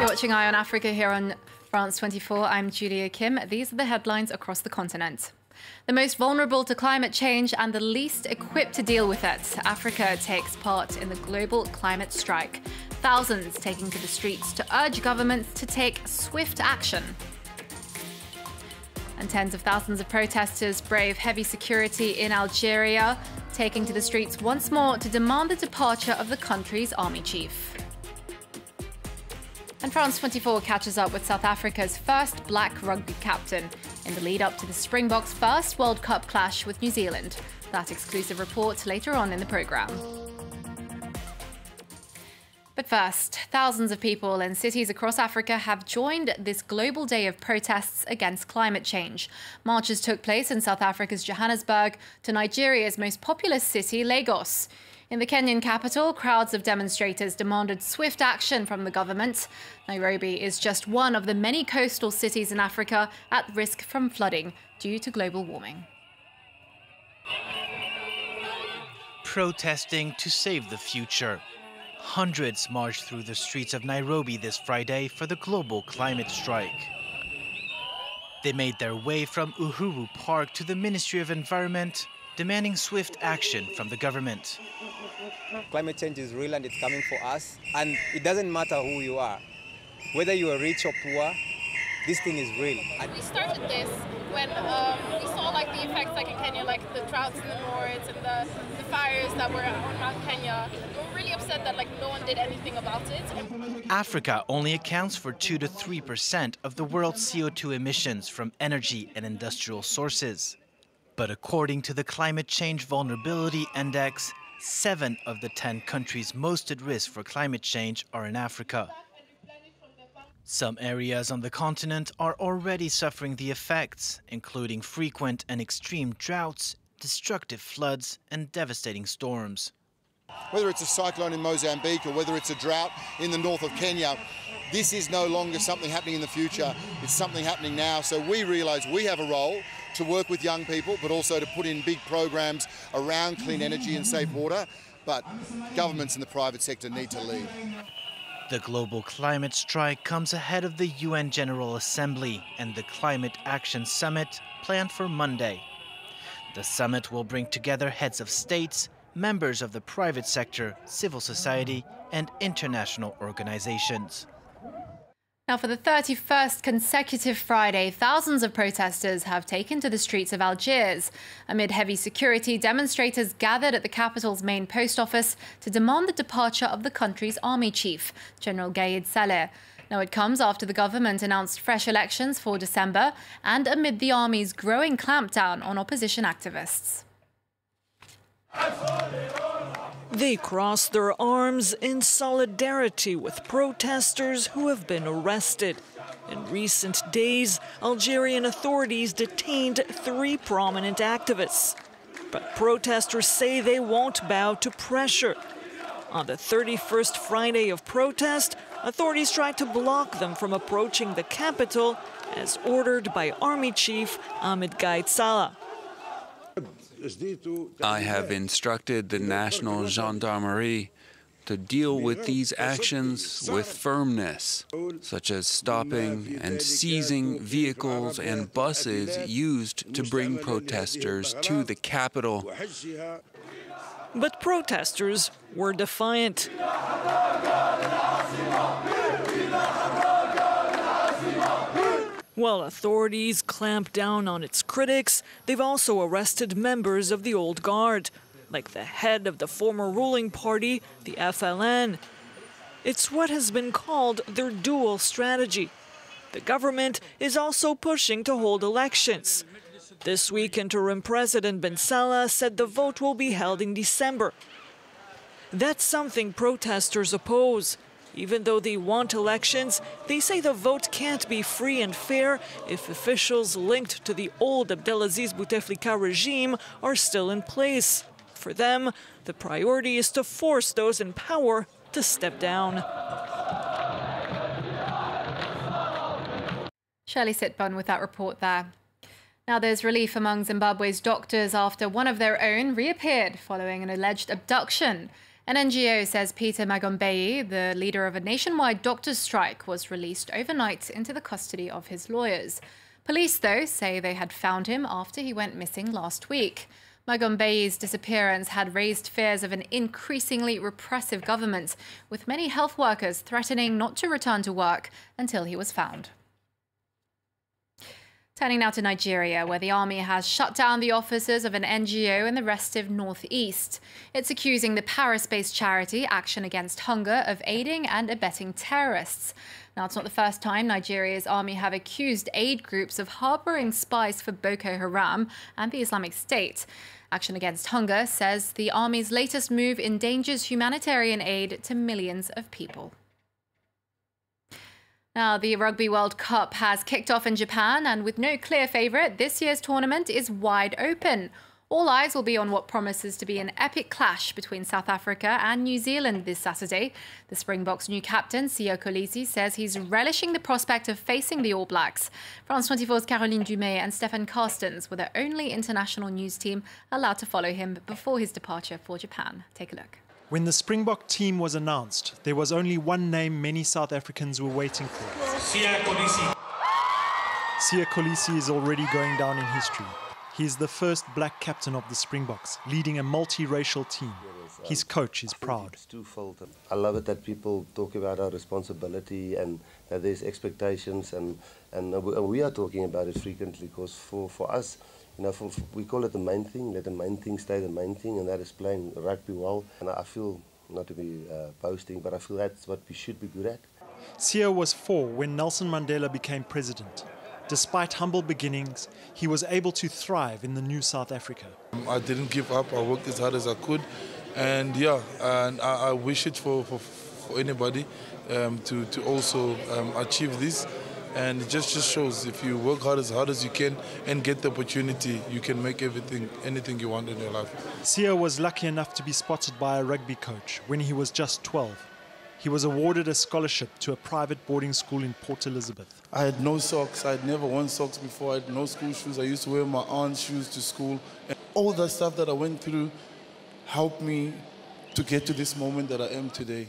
You're watching Eye on Africa here on France 24. I'm Julia Kim. These are the headlines across the continent. The most vulnerable to climate change and the least equipped to deal with it. Africa takes part in the global climate strike. Thousands taking to the streets to urge governments to take swift action. And tens of thousands of protesters brave heavy security in Algeria, taking to the streets once more to demand the departure of the country's army chief. And France 24 catches up with South Africa's first black rugby captain in the lead up to the Springboks' first World Cup clash with New Zealand. That exclusive report later on in the programme. But first, thousands of people in cities across Africa have joined this global day of protests against climate change. Marches took place in South Africa's Johannesburg to Nigeria's most populous city, Lagos. In the Kenyan capital, crowds of demonstrators demanded swift action from the government. Nairobi is just one of the many coastal cities in Africa at risk from flooding due to global warming. Protesting to save the future. Hundreds marched through the streets of Nairobi this Friday for the global climate strike. They made their way from Uhuru Park to the Ministry of Environment, demanding swift action from the government. Climate change is real and it's coming for us, and it doesn't matter who you are, whether you are rich or poor, this thing is real. We started this when we saw the effects in Kenya, the droughts in the north and the fires that were on Mount Kenya. We were really upset that no one did anything about it. Africa only accounts for 2 to 3% of the world's CO2 emissions from energy and industrial sources. But according to the Climate Change Vulnerability Index, 7 of the 10 countries most at risk for climate change are in Africa. Some areas on the continent are already suffering the effects, including frequent and extreme droughts, destructive floods, and devastating storms. Whether it's a cyclone in Mozambique or whether it's a drought in the north of Kenya, this is no longer something happening in the future, it's something happening now. So we realise we have a role to work with young people, but also to put in big programs around clean energy and safe water. But governments and the private sector need to lead. The global climate strike comes ahead of the UN General Assembly and the Climate Action Summit planned for Monday. The summit will bring together heads of states, members of the private sector, civil society, and international organizations. Now, for the 31st consecutive Friday, thousands of protesters have taken to the streets of Algiers. Amid heavy security, demonstrators gathered at the capital's main post office to demand the departure of the country's army chief, General Gaïd Saleh. Now, it comes after the government announced fresh elections for December and amid the army's growing clampdown on opposition activists. They crossed their arms in solidarity with protesters who have been arrested. In recent days, Algerian authorities detained 3 prominent activists. But protesters say they won't bow to pressure. On the 31st Friday of protest, authorities tried to block them from approaching the capital, as ordered by Army Chief Ahmed Gaïd Saleh. I have instructed the National Gendarmerie to deal with these actions with firmness, such as stopping and seizing vehicles and buses used to bring protesters to the capital. But protesters were defiant. While authorities clamp down on its critics, they've also arrested members of the old guard, like the head of the former ruling party, the FLN. It's what has been called their dual strategy. The government is also pushing to hold elections. This week, interim President Ben Salah said the vote will be held in December. That's something protesters oppose. Even though they want elections, they say the vote can't be free and fair if officials linked to the old Abdelaziz Bouteflika regime are still in place. For them, the priority is to force those in power to step down. Shirley Sitbun with that report there. Now there's relief among Zimbabwe's doctors after one of their own reappeared following an alleged abduction. An NGO says Peter Magombei, the leader of a nationwide doctors' strike, was released overnight into the custody of his lawyers. Police, though, say they had found him after he went missing last week. Magombei's disappearance had raised fears of an increasingly repressive government, with many health workers threatening not to return to work until he was found. Turning now to Nigeria, where the army has shut down the offices of an NGO in the restive northeast. It's accusing the Paris-based charity Action Against Hunger of aiding and abetting terrorists. Now, it's not the first time Nigeria's army have accused aid groups of harboring spies for Boko Haram and the Islamic State. Action Against Hunger says the army's latest move endangers humanitarian aid to millions of people. Now, the Rugby World Cup has kicked off in Japan, and with no clear favourite, this year's tournament is wide open. All eyes will be on what promises to be an epic clash between South Africa and New Zealand this Saturday. The Springboks' new captain, Siya Kolisi, says he's relishing the prospect of facing the All Blacks. France 24's Caroline Dumais and Stefan Carstens were the only international news team allowed to follow him before his departure for Japan. Take a look. When the Springbok team was announced, there was only one name many South Africans were waiting for. Siya Kolisi. Siya Kolisi is already going down in history. He is the first black captain of the Springboks, leading a multiracial team. His coach is proud. It's twofold. I love it that people talk about our responsibility and that there's expectations, and we are talking about it frequently, because for us, you know, we call it the main thing, let the main thing stay the main thing, and that is playing rugby well. And I feel, not to be boasting, but I feel that's what we should be good at. Siya was 4 when Nelson Mandela became president. Despite humble beginnings, he was able to thrive in the new South Africa. I didn't give up, I worked as hard as I could, and yeah, and I wish it for anybody to also achieve this. And it just shows if you work hard as you can and get the opportunity, you can make anything you want in your life. Siya was lucky enough to be spotted by a rugby coach when he was just 12. He was awarded a scholarship to a private boarding school in Port Elizabeth. I had no socks. I had never worn socks before. I had no school shoes. I used to wear my aunt's shoes to school. And all that stuff that I went through helped me to get to this moment that I am today.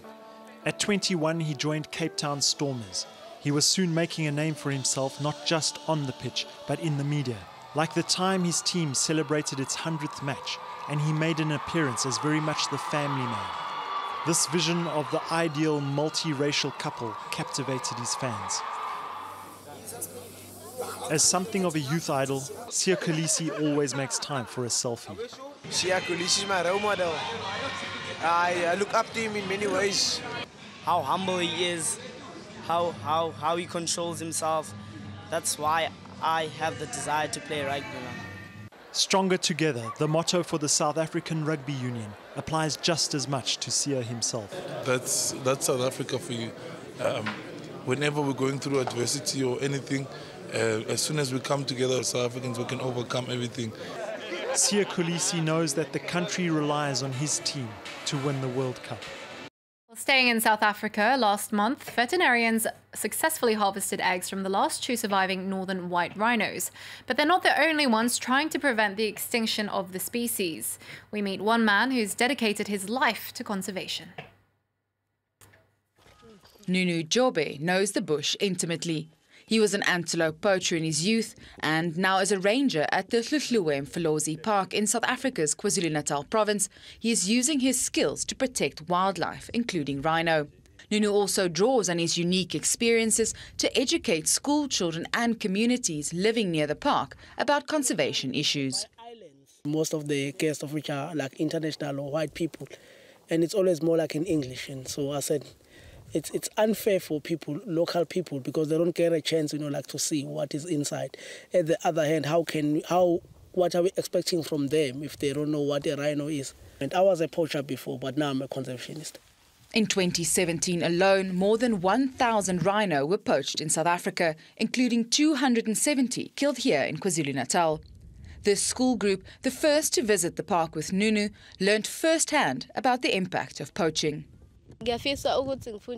At 21, he joined Cape Town Stormers. He was soon making a name for himself, not just on the pitch, but in the media. Like the time his team celebrated its 100th match, and he made an appearance as very much the family man. This vision of the ideal multiracial couple captivated his fans. As something of a youth idol, Siya Kolisi always makes time for a selfie. Siya Kolisi is my role model. I look up to him in many ways. How humble he is, how he controls himself. That's why I have the desire to play rugby now. Stronger together, the motto for the South African Rugby Union, applies just as much to Siya himself. That's South Africa for you. Whenever we're going through adversity or anything, as soon as we come together as South Africans, we can overcome everything. Siya Kolisi knows that the country relies on his team to win the World Cup. Staying in South Africa, last month, veterinarians successfully harvested eggs from the last 2 surviving northern white rhinos. But they're not the only ones trying to prevent the extinction of the species. We meet one man who's dedicated his life to conservation. Nunu Jobe knows the bush intimately. He was an antelope poacher in his youth and now is a ranger at the Mfolozi Park in South Africa's KwaZulu-Natal province. He is using his skills to protect wildlife, including rhino. Nunu also draws on his unique experiences to educate school children and communities living near the park about conservation issues. Most of the guests of which are like international or white people, and it's always more like in English. And so I said, it's unfair for people, local people, because they don't get a chance, like to see what is inside. At the other hand, what are we expecting from them if they don't know what a rhino is? And I was a poacher before, but now I'm a conservationist. In 2017 alone, more than 1,000 rhino were poached in South Africa, including 270 killed here in KwaZulu-Natal. This school group, the first to visit the park with Nunu, learned firsthand about the impact of poaching.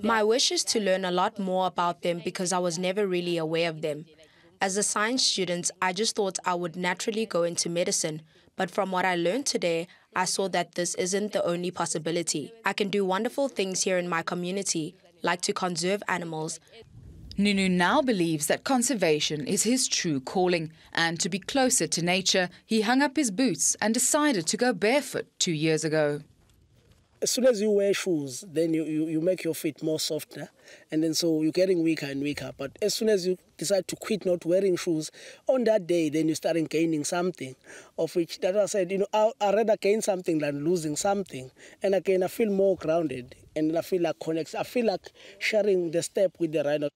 My wish is to learn a lot more about them because I was never really aware of them. As a science student, I just thought I would naturally go into medicine, But from what I learned today, I saw that this isn't the only possibility. I can do wonderful things here in my community, like to conserve animals. Nunu now believes that conservation is his true calling, and to be closer to nature, he hung up his boots and decided to go barefoot 2 years ago. As soon as you wear shoes, then you make your feet more softer, and then so you're getting weaker and weaker. But as soon as you decide to quit not wearing shoes, on that day, then you start gaining something, of which that I said, I'd rather gain something than losing something. And again, I feel more grounded, and I feel like connected. I feel like sharing the step with the rhino.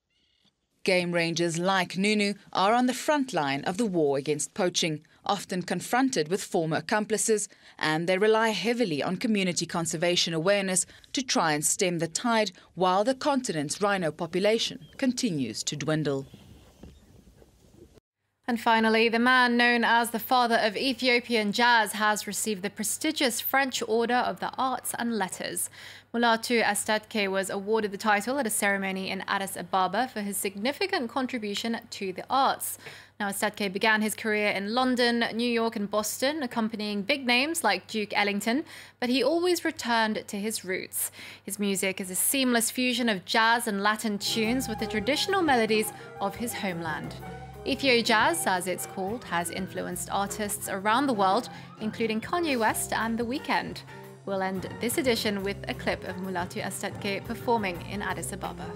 Game rangers like Nunu are on the front line of the war against poaching, often confronted with former accomplices, and they rely heavily on community conservation awareness to try and stem the tide while the continent's rhino population continues to dwindle. And finally, the man known as the father of Ethiopian jazz has received the prestigious French Order of the Arts and Letters. Mulatu Astatke was awarded the title at a ceremony in Addis Ababa for his significant contribution to the arts. Now, Astatke began his career in London, New York and Boston, accompanying big names like Duke Ellington, but he always returned to his roots. His music is a seamless fusion of jazz and Latin tunes with the traditional melodies of his homeland. Ethio Jazz, as it's called, has influenced artists around the world, including Kanye West and The Weeknd. We'll end this edition with a clip of Mulatu Astatke performing in Addis Ababa.